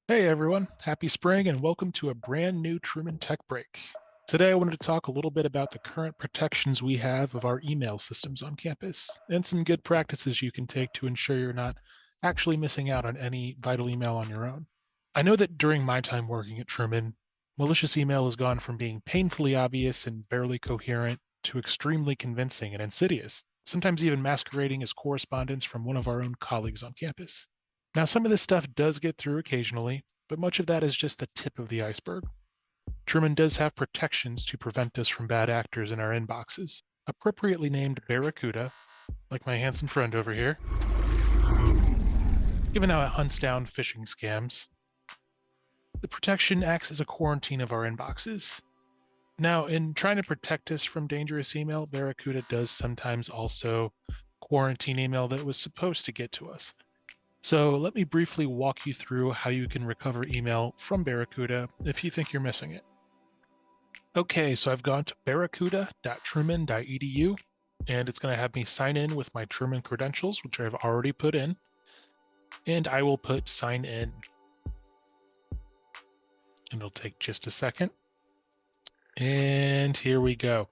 Hey everyone, happy spring and welcome to a brand new Truman Tech Break. Today I wanted to talk a little bit about the current protections we have of our email systems on campus and some good practices you can take to ensure you're not actually missing out on any vital email on your own. I know that during my time working at Truman, malicious email has gone from being painfully obvious and barely coherent to extremely convincing and insidious, sometimes even masquerading as correspondence from one of our own colleagues on campus. Now, some of this stuff does get through occasionally, but much of that is just the tip of the iceberg. Truman does have protections to prevent us from bad actors in our inboxes, appropriately named Barracuda, like my handsome friend over here, given how it hunts down phishing scams. The protection acts as a quarantine of our inboxes. Now, in trying to protect us from dangerous email, Barracuda does sometimes also quarantine email that was supposed to get to us. So let me briefly walk you through how you can recover email from Barracuda if you think you're missing it. Okay, so I've gone to barracuda.truman.edu and it's going to have me sign in with my Truman credentials, which I've already put in, and I will put sign in. And it'll take just a second. And here we go.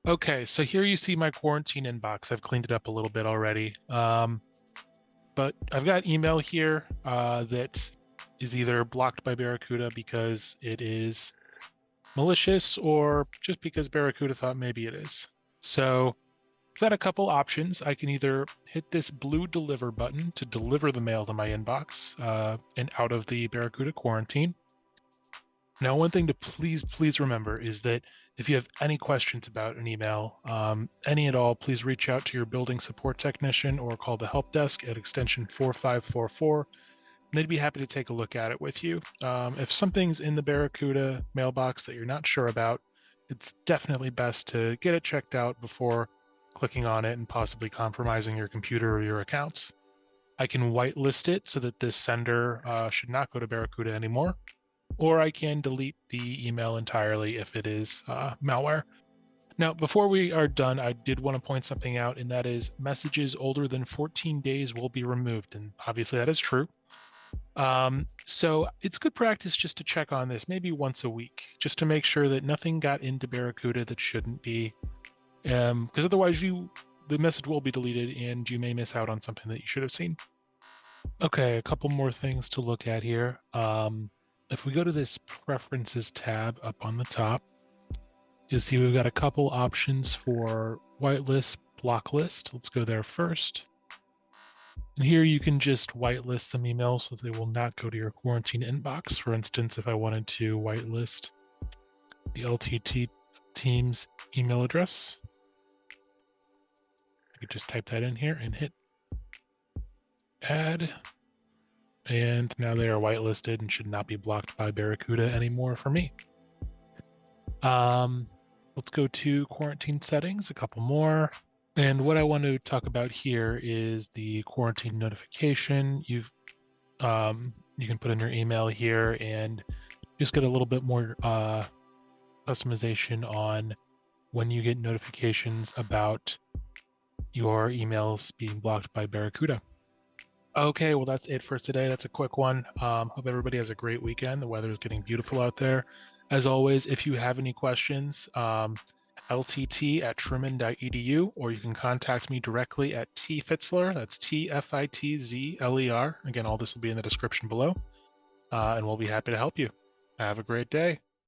Okay, so here you see my quarantine inbox. I've cleaned it up a little bit already. But I've got email here that is either blocked by Barracuda because it is malicious or just because Barracuda thought maybe it is. So I've got a couple options. I can either hit this blue deliver button to deliver the mail to my inbox and out of the Barracuda quarantine. Now, one thing to please remember is that if you have any questions about an email, any at all, please reach out to your building support technician or call the help desk at extension 4544. They'd be happy to take a look at it with you. If something's in the Barracuda mailbox that you're not sure about, it's definitely best to get it checked out before clicking on it and possibly compromising your computer or your accounts. I can whitelist it so that this sender should not go to Barracuda anymore, or I can delete the email entirely if it is malware. Now, before we are done, I did want to point something out, and that is messages older than 14 days will be removed. And obviously, that is true. So it's good practice just to check on this maybe once a week, just to make sure that nothing got into Barracuda that shouldn't be. Because otherwise, the message will be deleted and you may miss out on something that you should have seen. Okay, a couple more things to look at here. If we go to this preferences tab up on the top, you'll see we've got a couple options for whitelist, blocklist. Let's go there first. And here you can just whitelist some emails so that they will not go to your quarantine inbox. For instance, if I wanted to whitelist the LTT team's email address, I could just type that in here and hit add. And now they are whitelisted and should not be blocked by Barracuda anymore for me. Let's go to quarantine settings, a couple more. And what I want to talk about here is the quarantine notification. You can put in your email here and just get a little bit more customization on when you get notifications about your emails being blocked by Barracuda. Okay, well, that's it for today. That's a quick one. Hope everybody has a great weekend. The weather is getting beautiful out there. As always, if you have any questions, ltt@truman.edu, or you can contact me directly at tfitzler. That's TFITZLER. Again, all this will be in the description below, and we'll be happy to help you. Have a great day.